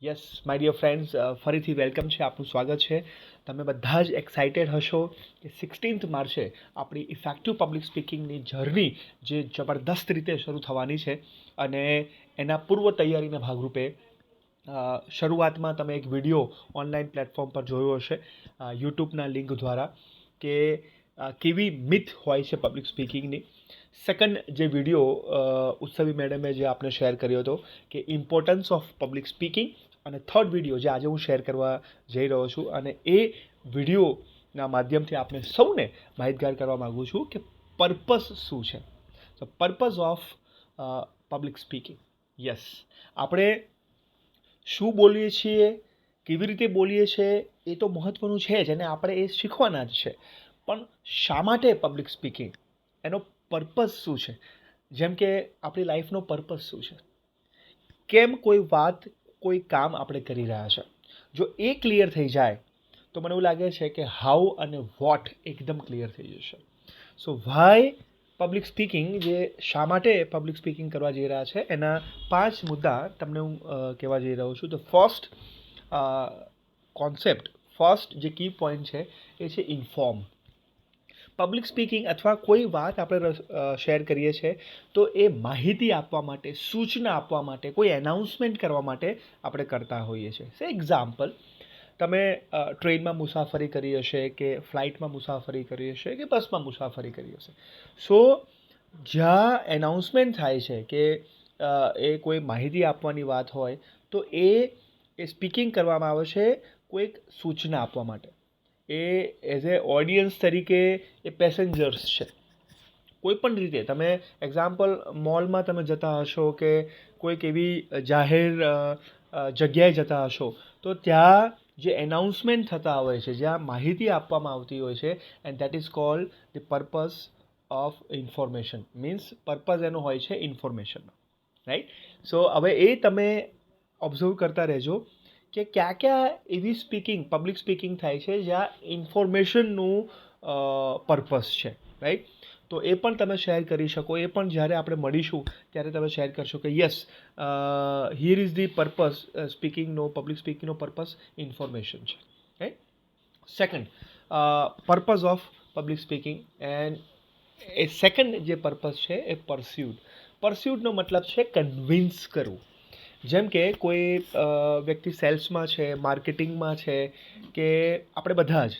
Yes my dear friends, ફરીથી welcome છે, આપનું સ્વાગત છે. તમે બધા જ એક્સાઇટેડ હશો કે 16th માર્ચે આપણી ઇફેક્ટિવ પબ્લિક સ્પીકિંગની જર્ની જે જબરદસ્ત રીતે શરૂ થવાની છે. અને એના પૂર્વ તૈયારીના ભાગરૂપે શરૂઆતમાં તમે એક વિડીયો ઓનલાઈન પ્લેટફોર્મ પર જોયો હશે, યુટ્યુબના લિંક દ્વારા, કે કેવી મિથ હોય છે પબ્લિક સ્પીકિંગની. સેકન્ડ જે વિડીયો ઉત્સવી મેડમે જે આપને શેર કર્યો હતો, કે ઇમ્પોર્ટન્સ ઓફ પબ્લિક સ્પીકિંગ. અને થર્ડ વિડીયો જે આજે હું શેર કરવા જઈ રહ્યો છું, અને એ વિડીયોના માધ્યમથી આપણે સૌને માહિતગાર કરવા માગું છું કે પર્પસ શું છે. તો purpose of public speaking. Yes, આપણે શું બોલીએ છીએ, કેવી રીતે બોલીએ છીએ, એ તો મહત્ત્વનું છે જ, અને આપણે એ શીખવાના જ છે. પણ શા માટે પબ્લિક સ્પીકિંગ, એનો પર્પસ શું છે? જેમ કે આપણી લાઈફનો પર્પસ શું છે, કેમ કોઈ વાત, કોઈ કામ આપણે કરી રહ્યા છે, જો એ ક્લિયર થઈ જાય તો મને એવું લાગે છે કે હાઉ અને વોટ એકદમ ક્લિયર થઈ જશે. સો વાય પબ્લિક સ્પીકિંગ, જે શા માટે પબ્લિક સ્પીકિંગ કરવા જઈ રહ્યા છે, એના 5 મુદ્દા તમને હું કહેવા જઈ રહ્યો છું. તો ફર્સ્ટ કોન્સેપ્ટ, ફર્સ્ટ જે કી પોઈન્ટ છે એ છે ઇન્ફોર્મ. પબ્લિક સ્પીકિંગ અથવા કોઈ વાત આપણે શેર કરીએ છીએ તો એ માહિતી આપવા માટે, સૂચના આપવા માટે, કોઈ એનાઉન્સમેન્ટ કરવા માટે આપણે કરતા હોઈએ છીએ. સે એક્ઝામ્પલ, તમે ટ્રેનમાં મુસાફરી કરી હશે, કે ફ્લાઇટમાં મુસાફરી કરી હશે, કે બસમાં મુસાફરી કરી હશે. સો જ્યાં એનાઉન્સમેન્ટ થાય છે કે એ કોઈ માહિતી આપવાની વાત હોય, તો એ સ્પીકિંગ કરવામાં આવે છે કોઈક સૂચના આપવા માટે. એ એઝ એ ઓડિયન્સ તરીકે એ પેસેન્જર્સ છે. કોઈ પણ રીતે તમે એક્ઝામ્પલ, મોલમાં તમે જતા હશો, કે કોઈક એવી જાહેર જગ્યાએ જતા હશો, તો ત્યાં જે એનાઉન્સમેન્ટ થતા હોય છે, જ્યાં માહિતી આપવામાં આવતી હોય છે, and that is cold the purpose of information. Means purpose એનો હોય છે ઇન્ફોર્મેશનનો, રાઈટ? સો હવે એ તમે ઓબ્ઝર્વ કરતા રહેજો કે ક્યાં ક્યાં એવી સ્પીકિંગ, પબ્લિક સ્પીકિંગ થાય છે જ્યાં ઇન્ફોર્મેશનનું પર્પસ છે, રાઈટ? તો એ પણ તમે શેર કરી શકો. એ પણ જ્યારે આપણે મળીશું ત્યારે તમે શેર કરશો કે yes, here is the purpose, સ્પીકિંગનો, પબ્લિક સ્પીકિંગનો પર્પસ ઇન્ફોર્મેશન છે, right? Second, purpose of public speaking. And એ સેકન્ડ જે પર્પઝ છે એ પરસ્યુડ. પરસ્યુડનો મતલબ છે કન્વિન્સ કરવું. જેમ કે કોઈ વ્યક્તિ સેલ્સમાં છે, માર્કેટિંગમાં છે, કે આપણે બધા જ,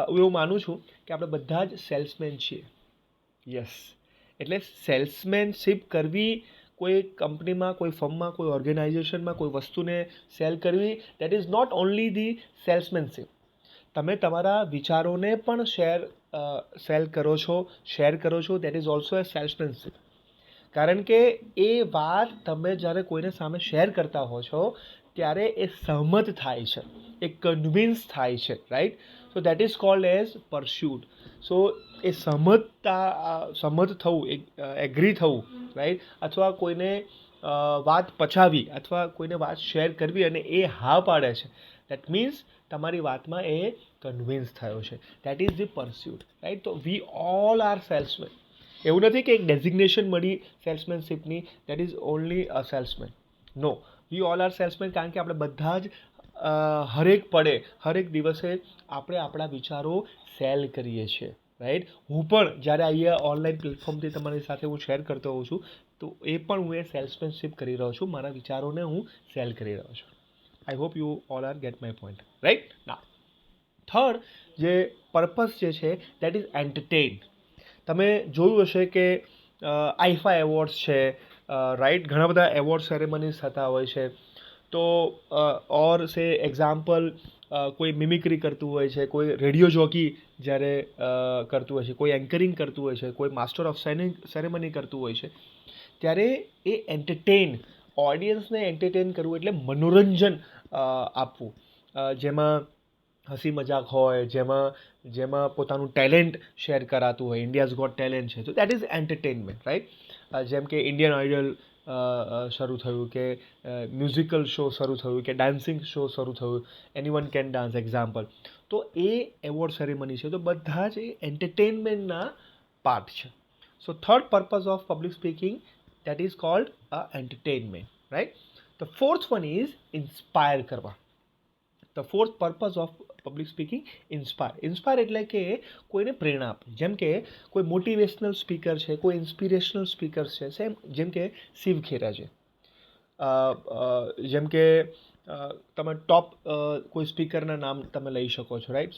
હું એવું માનું છું કે આપણે બધા જ સેલ્સમેન છીએ. યસ, એટલે સેલ્સમેનશીપ કરવી, કોઈ કંપનીમાં, કોઈ ફર્મમાં, કોઈ ઓર્ગેનાઇઝેશનમાં કોઈ વસ્તુને સેલ કરવી, that is not only the salesmanship. તમે તમારા વિચારોને પણ સેલ કરો છો, શેર કરો છો, that is also a salesmanship. કારણ કે એ વાત તમે જ્યારે કોઈને સામે શેર કરતા હો છો ત્યારે એ સહમત થાય છે, એ કન્વિન્સ થાય છે, right? So that is called as pursuit. સો એ સહમત થવું, એગ્રી થવું, રાઈટ? અથવા કોઈને વાત પચાવી, અથવા કોઈને વાત શેર કરવી અને એ હા પાડે છે, દેટ મીન્સ તમારી વાતમાં એ કન્વિન્સ થયો છે. That is the pursuit, right? તો વી ઓલ આર સેલ્સમેન. એવું નથી કે એક ડેઝિગ્નેશન મળી સેલ્સમેનશીપની, that is only a salesman. No, we all are salesmen. કારણ કે આપણે બધા જ હરેક પળે, હરેક દિવસે આપણે આપણા વિચારો સેલ કરીએ છીએ, રાઈટ? હું પણ જ્યારે અહીંયા ઓનલાઈન પ્લેટફોર્મથી તમારી સાથે હું શેર કરતો હોઉં છું, તો એ પણ હું એ સેલ્સમેનશીપ કરી રહ્યો છું. મારા વિચારોને હું સેલ કરી રહ્યો છું. I hope you all are gate my point, right? ના, થર્ડ જે પર્પસ જે છે દેટ ઇઝ એન્ટરટેઇન. તમે જોયું હશે કે આઈફા એવોર્ડ્સ છે, રાઈટ? ઘણા બધા એવોર્ડ સેરેમનીઝ થતા હોય છે. તો ઓર સે એક્ઝામ્પલ, કોઈ મિમિક્રી કરતું હોય છે, કોઈ રેડિયો જોકી જ્યારે કરતું હોય છે, કોઈ એન્કરિંગ કરતું હોય છે, કોઈ માસ્ટર ઓફ સેરેમની કરતું હોય છે, ત્યારે એ એન્ટરટેઇન, ઓડિયન્સને એન્ટરટેઇન કરવું એટલે મનોરંજન આપવું, જેમાં હસી મજાક હોય, જેમાં પોતાનું ટેલેન્ટ શેર કરાતું હોય. ઇન્ડિયાઝ ગોટ ટેલેન્ટ છે, તો દેટ ઇઝ એન્ટરટેનમેન્ટ, રાઈટ? જેમ કે ઇન્ડિયન આઇડલ શરૂ થયું, કે મ્યુઝિકલ શો શરૂ થયું, કે ડાન્સિંગ શો શરૂ થયું, એનીવન કેન ડાન્સ એક્ઝામ્પલ. તો એ એવોર્ડ સેરેમની છે, તો બધા જ એ એન્ટરટેનમેન્ટના પાર્ટ છે. So third purpose of public speaking, that is called entertainment, right? The fourth one is inspire કરવા. The fourth purpose of public speaking inspire એટલે કે કોઈને પ્રેરણા આપવી. જેમ કે કોઈ મોટિવેશનલ સ્પીકર છે, કોઈ ઇન્સ્પિરેશનલ સ્પીકર છે, જેમ કે શિવ ખેરા છે, જેમ કે તમે ટોપ કોઈ સ્પીકરના નામ તમે લઈ શકો છો, રાઈટ.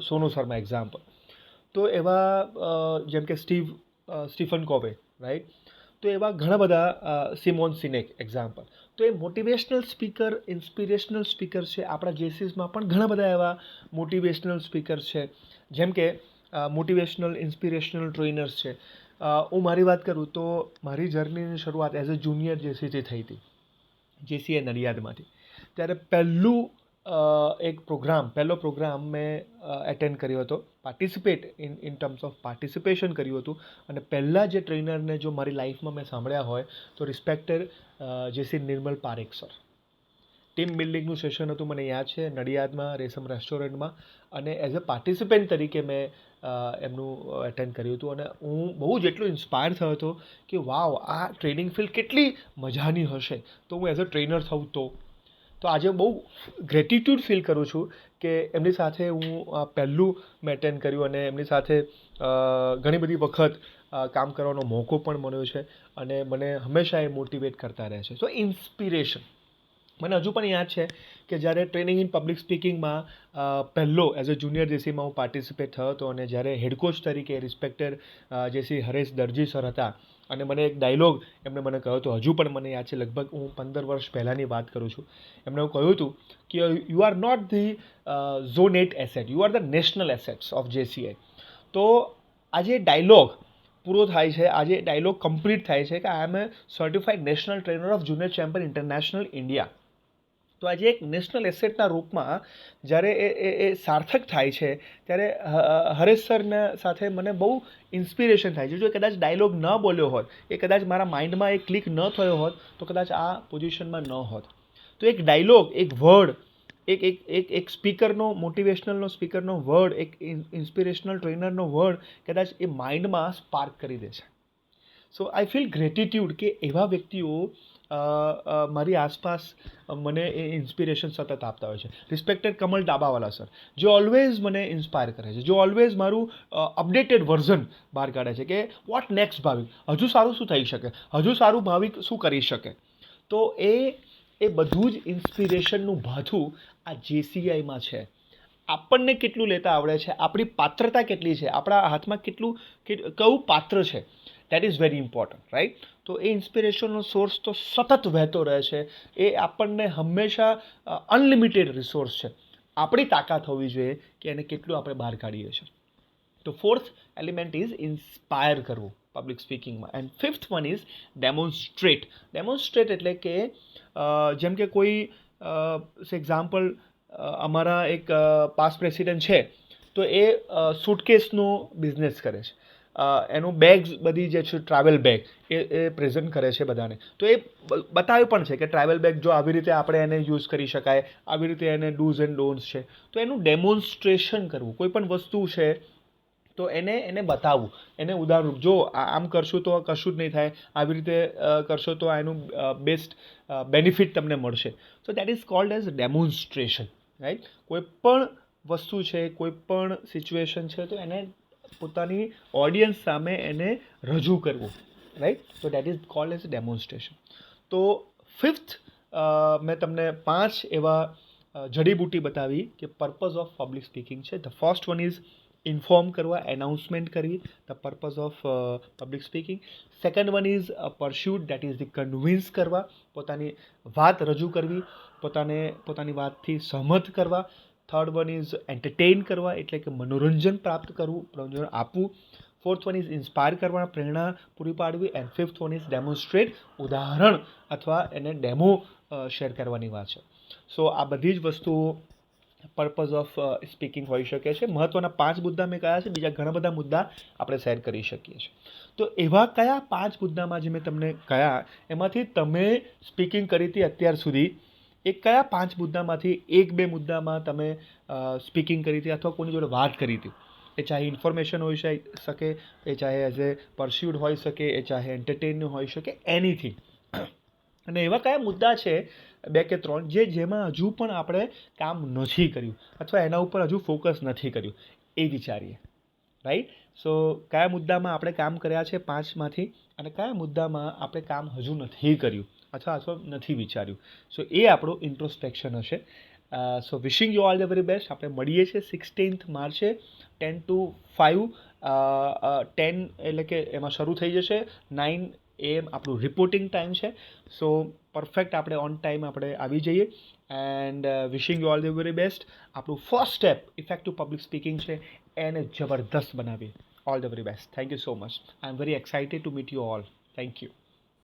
સોનુ શર્મા એક્ઝામ્પલ. તો એવા જેમ કે સ્ટીફન કોવે, રાઈટ. તો એવા ઘણા બધા સિમોન સિનેક એક્ઝામ્પલ. તો એ મોટિવેશનલ સ્પીકર, ઇન્સ્પિરેશનલ સ્પીકર છે. આપણા જેસીસમાં પણ ઘણા બધા એવા મોટિવેશનલ સ્પીકર છે, જેમ કે મોટિવેશનલ ઇન્સ્પિરેશનલ ટ્રેનર્સ છે. હું મારી વાત કરું તો મારી જર્નીની શરૂઆત એઝ અ જુનિયર જેસીથી થઈ હતી, જેસીએ નડિયાદમાંથી. ત્યારે પહેલો પ્રોગ્રામ મેં એટેન્ડ કર્યો હતો, ઇન ટર્મ્સ ઓફ પાર્ટિસિપેશન કર્યું હતું. અને પહેલાં જે ટ્રેનરને જો મારી લાઈફમાં મેં સાંભળ્યા હોય તો રિસ્પેક્ટેડ જેસી નિર્મલ પારેખ સર. ટીમ બિલ્ડિંગનું સેશન હતું, મને યાદ છે, નડિયાદમાં રેશમ રેસ્ટોરન્ટમાં. અને એઝ અ પાર્ટિસિપન્ટ તરીકે મેં એમનું એટેન્ડ કર્યું હતું. અને હું બહુ જ એટલું ઇન્સ્પાયર થયો હતો કે વાવ, આ ટ્રેનિંગ ફિલ્ડ કેટલી મજાની હશે, તો હું એઝ અ ટ્રેનર થઉં તો આજે બહુ ગ્રેટિટ્યૂડ ફીલ કરું છું કે એમની સાથે હું પહેલું મેં એટેન્ડ કર્યું અને એમની સાથે ઘણી બધી વખત કામ કરવાનો મોકો પણ મળ્યો છે. અને મને હંમેશા એ મોટિવેટ કરતા રહે છે. સો ઇન્સ્પિરેશન મને હજુ પણ યાદ છે કે જ્યારે ટ્રેનિંગ ઇન પબ્લિક સ્પીકિંગમાં પહેલો એઝ અ જુનિયર જેસીમાં હું પાર્ટિસિપેટ થયો હતો. અને જ્યારે હેડ કોચ તરીકે રિસ્પેક્ટેડ જેસી હરેશ દરજી સર હતા. અને મને એક ડાયલોગ એમણે મને કહ્યો હતો, હજુ પણ મને યાદ છે, લગભગ હું 15 વર્ષ પહેલાંની વાત કરું છું. એમણે એવું કહ્યું હતું કે you are not the zone 8 asset, you are the national assets of JCI. તો આજે ડાયલોગ પૂરો થાય છે, આજે ડાયલોગ કમ્પ્લીટ થાય છે કે I am a certified national trainer of junior champion international India. તો આજે એક નેશનલ એસેટના રૂપમાં જ્યારે એ સાર્થક થાય છે, ત્યારે હરેશ સરના સાથે મને બહુ ઇન્સ્પિરેશન થાય છે. જો કદાચ ડાયલોગ ન બોલ્યો હોત, એ કદાચ મારા માઇન્ડમાં એ ક્લિક ન થયો હોત, તો કદાચ આ પોઝિશનમાં ન હોત. તો એક ડાયલોગ, એક વર્ડ, એક સ્પીકરનો, મોટિવેશનલનો સ્પીકરનો વર્ડ, એક ઇન્સ્પિરેશનલ ટ્રેનરનો વર્ડ કદાચ એ માઇન્ડમાં સ્પાર્ક કરી દે છે. સો આઈ ફીલ ગ્રેટિટ્યૂડ કે એવા વ્યક્તિઓ મારી આસપાસ મને એ ઇન્સ્પિરેશન સતત આપતા હોય છે. રિસ્પેક્ટેડ કમલ ડાબાવાલા સર, જે ઓલવેઝ મને ઇન્સ્પાયર કરે છે, જે ઓલવેઝ મારું અપડેટેડ વર્ઝન બહાર કાઢે છે કે વોટ નેક્સ્ટ ભાવિક, હજુ સારું શું થઈ શકે, હજુ સારું ભાવિક શું કરી શકે. તો એ બધું જ ઇન્સ્પિરેશનનું ભાથું આ જેસીઆઈમાં છે. આપણને કેટલું લેતા આવડે છે, આપણી પાત્રતા કેટલી છે, આપણા હાથમાં કયું પાત્ર છે, that is very important, right. તો એ ઇન્સ્પિરેશનનો સોર્સ તો સતત વહેતો રહે છે. એ આપણને હંમેશા અનલિમિટેડ રિસોર્સ છે. આપણી તાકાત હોવી જોઈએ કે એને કેટલું આપણે બહાર કાઢીએ છીએ. તો ફોર્થ એલિમેન્ટ ઇઝ ઇન્સ્પાયર કરવું પબ્લિક સ્પીકિંગમાં. And fifth one is demonstrate એટલે કે જેમ કે કોઈ એક્ઝામ્પલ, અમારા એક પાસ્ટ પ્રેસિડેન્ટ છે, તો એ સૂટકેસનો બિઝનેસ કરે છે. એનું બેગ્સ બધી જે છે, ટ્રાવેલ બેગ એ પ્રેઝન્ટ કરે છે બધાને. તો એ બતાવ્યું પણ છે કે ટ્રાવેલ બેગ જો આવી રીતે આપણે એને યુઝ કરી શકાય, આવી રીતે એને ડૂઝ એન્ડ ડોન્ટ્સ છે. તો એનું ડેમોન્સ્ટ્રેશન કરવું, કોઈ પણ વસ્તુ છે તો એને બતાવવું, એને ઉદાહરણ, જો આમ કરશું તો કશું જ નહીં થાય, આવી રીતે કરશો તો એનું બેસ્ટ બેનિફિટ તમને મળશે. સો that is called as demonstration, right. કોઈ પણ વસ્તુ છે, કોઈ પણ સિચ્યુએશન છે, તો એને પોતાની ઓડિયન્સ સામે એને રજૂ કરવું, રાઈટ. તો that is called as demonstration. તો ફિફ્થ મેં તમને 5 એવા જડીબુટી બતાવી કે પર્પઝ ઓફ પબ્લિક સ્પીકિંગ છે. The first one is inform કરવા, એનાઉન્સમેન્ટ કરવી, the purpose of public speaking. Second one is pursuit, that is the convince કરવા, પોતાની વાત રજૂ કરવી, પોતાની વાતથી સહમત કરવા. થર્ડ વન ઇઝ એન્ટરટેઇન કરવા, એટલે કે મનોરંજન પ્રાપ્ત કરવું, મનોરંજન આપવું. ફોર્થ વન ઇઝ ઇન્સ્પાયર કરવા, પ્રેરણા પૂરી પાડવી. And fifth one is demonstrate, ઉદાહરણ અથવા એને ડેમો શેર કરવાની વાત છે. સો આ બધી જ વસ્તુઓ પર્પઝ ઓફ સ્પીકિંગ હોઈ શકે છે. મહત્ત્વના 5 મુદ્દા મેં કયા છે, બીજા ઘણા બધા મુદ્દા આપણે શેર કરી શકીએ છીએ. તો એવા કયા 5 મુદ્દામાં જે મેં તમને કયા, એમાંથી તમે સ્પીકિંગ કરી હતી અત્યાર સુધી, એ કયા 5 મુદ્દામાંથી 1-2 મુદ્દામાં તમે સ્પીકિંગ કરી હતી અથવા કોની જોડે વાત કરી હતી. એ ચાહે ઇન્ફોર્મેશન હોઈ શકે, એ ચાહે એઝ એ પરસ્યુડ હોઈ શકે, એ ચાહે એન્ટરટેઇન હોઈ શકે, એનીથિંગ. અને એવા કયા મુદ્દા છે 2 કે 3 જેમાં હજુ પણ આપણે કામ નથી કર્યું અથવા એના ઉપર હજુ ફોકસ નથી કર્યું એ વિચારીએ, રાઈટ. સો કયા મુદ્દામાં આપણે કામ કર્યા છે 5માંથી અને કયા મુદ્દામાં આપણે કામ હજુ નથી કર્યું અથવા નથી વિચાર્યું. સો એ આપણું ઇન્ટ્રોસ્પેક્શન હશે. So wishing you all the very best. આપણે મળીએ છીએ 16th માર્ચે 10 to 5. 10 એટલે કે એમાં શરૂ થઈ જશે, 9 AM આપણું રિપોર્ટિંગ ટાઈમ છે. સો પરફેક્ટ આપણે ઓન ટાઈમ આપણે આવી જઈએ. And wishing you all the very best. આપણું first step effective public speaking છે, એને જબરદસ્ત બનાવીએ. All the very best. Thank you so much. I am very excited to meet you all. Thank you.